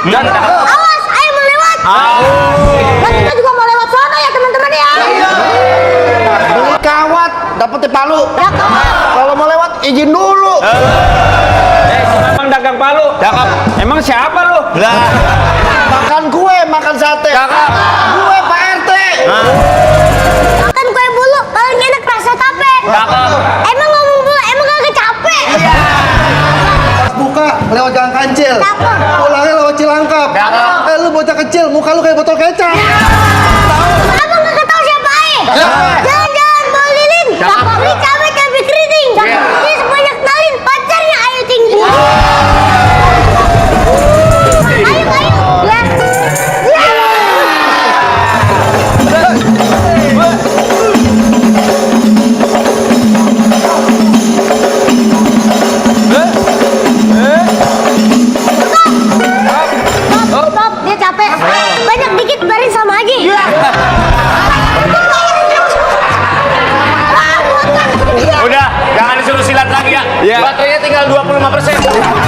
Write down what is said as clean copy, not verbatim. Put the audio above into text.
Awas, ayo mau lewat. Kan kita juga mau lewat sana ya teman-teman ya. Beli kawat, dapetnya palu. Kalau mau lewat izin dulu. Emang dagang palu. Emang siapa lu? Makan kue, makan sate. Gue Pak RT. Makan kue bulu, paling enak rasa tape. Emang ngomong bulu, emang gak capek? Pas buka lewat Gang Kancil. Pulangnya lewat Cilangkap. Lu bocah kecil, muka lu kayak botol kecap. Abang gak tau siapa Ae? Jalan-jalan bawa lilin. Beli cabai cabai keriting. Dia sebanyak talin pacarnya Ayu Ting Ting. Ayo, ayo. Ya. Stop, dia capek. Banyak dikit barin sama aja. Udah, jangan disuruh silat lagi ya. Baterainya tinggal 25%.